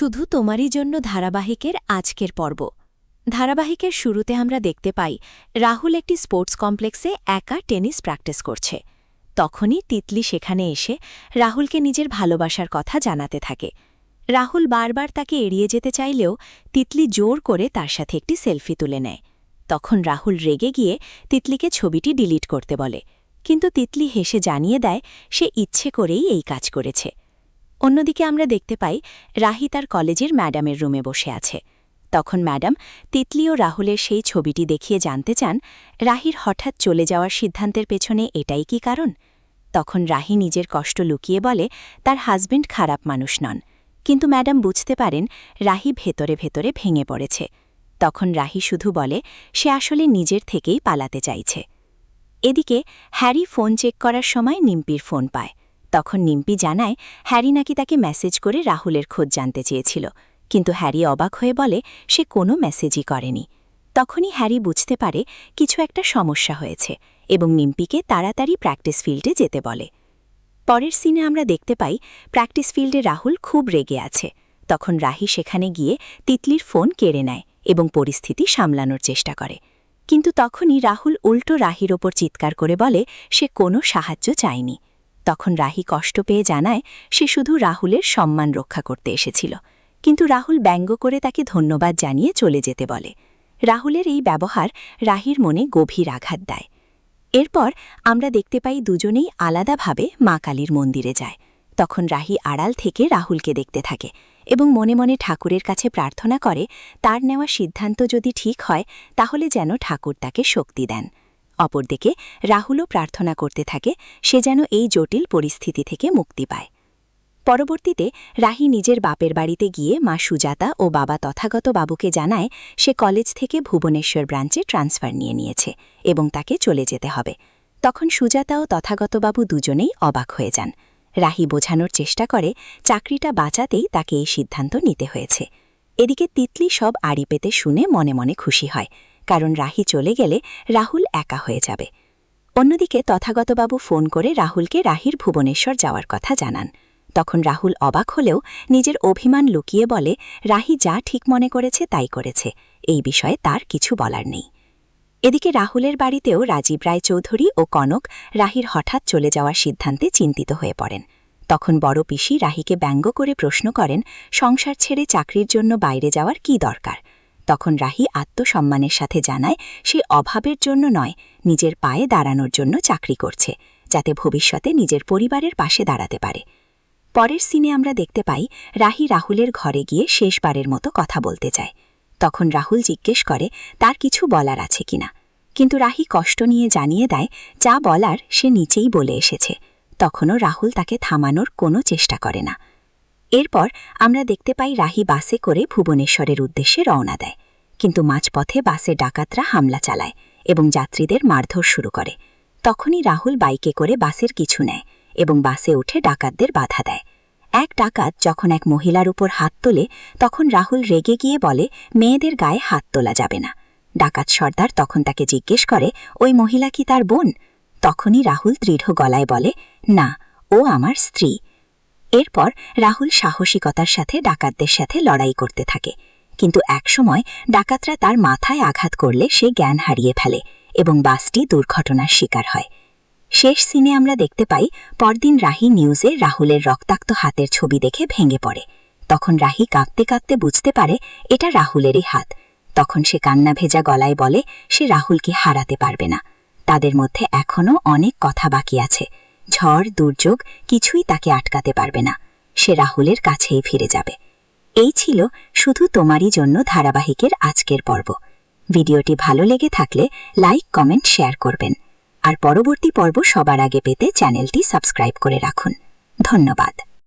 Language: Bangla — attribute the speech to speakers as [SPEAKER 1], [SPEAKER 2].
[SPEAKER 1] শুধু তোমারই জন্য ধারাবাহিকের আজকের পর্ব। ধারাবাহিকের শুরুতে আমরা দেখতে পাই রাহুল একটি স্পোর্টস কমপ্লেক্সে একা টেনিস প্র্যাকটিস করছে। তখনই তিতলি সেখানে এসে রাহুলকে নিজের ভালোবাসার কথা জানাতে থাকে। রাহুল বারবার তাকে এড়িয়ে যেতে চাইলেও তিতলি জোর করে তার সাথে একটি সেলফি তুলে নেয়। তখন রাহুল রেগে গিয়ে তিতলিকে ছবিটি ডিলিট করতে বলে, কিন্তু তিতলি হেসে জানিয়ে দেয় সে ইচ্ছে করেই এই কাজ করেছে। অন্যদিকে আমরা দেখতে পাই রাহি তার কলেজের ম্যাডামের রুমে বসে আছে। তখন ম্যাডাম তিতলি ও রাহুলের সেই ছবিটি দেখিয়ে জানতে চান রাহির হঠাৎ চলে যাওয়ার সিদ্ধান্তের পেছনে এটাই কি কারণ। তখন রাহি নিজের কষ্ট লুকিয়ে বলে তার হাজবেন্ড খারাপ মানুষ নন, কিন্তু ম্যাডাম বুঝতে পারেন রাহি ভেতরে ভেতরে ভেঙে পড়েছে। তখন রাহি শুধু বলে সে আসলে নিজের থেকেই পালাতে চাইছে। এদিকে হ্যারি ফোন চেক করার সময় নিম্পির ফোন পায়। তখন নিম্পি জানায় হ্যারি নাকি তাকে মেসেজ করে রাহুলের খোঁজ জানতে চেয়েছিল, কিন্তু হ্যারি অবাক হয়ে বলে সে কোনো মেসেজই করেনি। তখনই হ্যারি বুঝতে পারে কিছু একটা সমস্যা হয়েছে এবং নিম্পিকে তাড়াতাড়ি প্র্যাকটিস ফিল্ডে যেতে বলে। পরের সিনে আমরা দেখতে পাই প্র্যাকটিস ফিল্ডে রাহুল খুব রেগে আছে। তখন রাহি সেখানে গিয়ে তিতলির ফোন কেড়ে নেয় এবং পরিস্থিতি সামলানোর চেষ্টা করে, কিন্তু তখনই রাহুল উল্টো রাহির ওপর চিৎকার করে বলে সে কোনো সাহায্য চায়নি। তখন রাহি কষ্ট পেয়ে জানায় সে শুধু রাহুলের সম্মান রক্ষা করতে এসেছিল, কিন্তু রাহুল ব্যঙ্গ করে তাকে ধন্যবাদ জানিয়ে চলে যেতে বলে। রাহুলের এই ব্যবহার রাহির মনে গভীর আঘাত দেয়। এরপর আমরা দেখতে পাই দুজনেই আলাদাভাবে মা কালীর মন্দিরে যায়। তখন রাহি আড়াল থেকে রাহুলকে দেখতে থাকে এবং মনে মনে ঠাকুরের কাছে প্রার্থনা করে তার নেওয়া সিদ্ধান্ত যদি ঠিক হয় তাহলে যেন ঠাকুর তাকে শক্তি দেন। অপরদিকে রাহুলও প্রার্থনা করতে থাকে সে যেন এই জটিল পরিস্থিতি থেকে মুক্তি পায়। পরবর্তীতে রাহি নিজের বাপের বাড়িতে গিয়ে মা সুজাতা ও বাবা তথাগত বাবুকে জানায় সে কলেজ থেকে ভুবনেশ্বর ব্রাঞ্চে ট্রান্সফার নিয়েছে এবং তাকে চলে যেতে হবে। তখন সুজাতা ও তথাগতবাবু দুজনেই অবাক হয়ে যান। রাহি বোঝানোর চেষ্টা করে চাকরিটা বাঁচাতেই তাকে এই সিদ্ধান্ত নিতে হয়েছে। এদিকে তিতলি সব আড়ি পেতে শুনে মনে মনে খুশি হয়, কারণ রাহি চলে গেলে রাহুল একা হয়ে যাবে। অন্যদিকে তথাগতবাবু ফোন করে রাহুলকে রাহির ভুবনেশ্বর যাওয়ার কথা জানান। তখন রাহুল অবাক হলেও নিজের অভিমান লুকিয়ে বলে রাহি যা ঠিক মনে করেছে তাই করেছে, এই বিষয়ে তার কিছু বলার নেই। এদিকে রাহুলের বাড়িতেও রাজীব রায় চৌধুরী ও কনক রাহির হঠাৎ চলে যাওয়ার সিদ্ধান্তে চিন্তিত হয়ে পড়েন। তখন বড় পিসি রাহিকে ব্যঙ্গ করে প্রশ্ন করেন সংসার ছেড়ে চাকরির জন্য বাইরে যাওয়ার কী দরকার। তখন রাহি আত্মসম্মানের সাথে জানায় সে অভাবের জন্য নয়, নিজের পায়ে দাঁড়ানোর জন্য চাকরি করছে, যাতে ভবিষ্যতে নিজের পরিবারের পাশে দাঁড়াতে পারে। পরের সিনে আমরা দেখতে পাই রাহি রাহুলের ঘরে গিয়ে শেষবারের মতো কথা বলতে চায়। তখন রাহুল জিজ্ঞেস করে তার কিছু বলার আছে কিনা, কিন্তু রাহি কষ্ট নিয়ে জানিয়ে দেয় যা বলার সে নিচেই বলে এসেছে। তখনও রাহুল তাকে থামানোর কোনো চেষ্টা করে না। এরপর আমরা দেখতে পাই রাহি বাসে করে ভুবনেশ্বরের উদ্দেশ্যে রওনা দেয়, কিন্তু মাঝপথে বাসে ডাকাতরা হামলা চালায় এবং যাত্রীদের মারধর শুরু করে। তখনই রাহুল বাইকে করে বাসের কিছু নেয় এবং বাসে উঠে ডাকাতদের বাধা দেয়। এক ডাকাত যখন এক মহিলার উপর হাত তোলে তখন রাহুল রেগে গিয়ে বলে মেয়েদের গায়ে হাত তোলা যাবে না। ডাকাত সর্দার তখন তাকে জিজ্ঞেস করে ওই মহিলা কি তার বোন। তখনই রাহুল দৃঢ় গলায় বলে না, ও আমার স্ত্রী। এরপর রাহুল সাহসিকতার সাথে ডাকাতদের সাথে লড়াই করতে থাকে, কিন্তু একসময় ডাকাতরা তার মাথায় আঘাত করলে সে জ্ঞান হারিয়ে ফেলে এবং বাসটি দুর্ঘটনার শিকার হয়। শেষ সিনে আমরা দেখতে পাই পরদিন রাহি নিউজে রাহুলের রক্তাক্ত হাতের ছবি দেখে ভেঙে পড়ে। তখন রাহি কাঁদতে কাঁদতে বুঝতে পারে এটা রাহুলেরই হাত। তখন সে কান্না ভেজা গলায় বলে সে রাহুলকে হারাতে পারবে না, তাদের মধ্যে এখনও অনেক কথা বাকি আছে, ঝড় দুর্যোগ কিছুই তাকে আটকাতে পারবে না, সে রাহুলের কাছেই ফিরে যাবে। এই ছিল শুধু তোমারই জন্য ধারাবাহিকের আজকের পর্ব। ভিডিওটি ভালো লেগে থাকলে লাইক কমেন্ট শেয়ার করবেন, আর পরবর্তী পর্ব সবার আগে পেতে চ্যানেলটি সাবস্ক্রাইব করে রাখুন। ধন্যবাদ।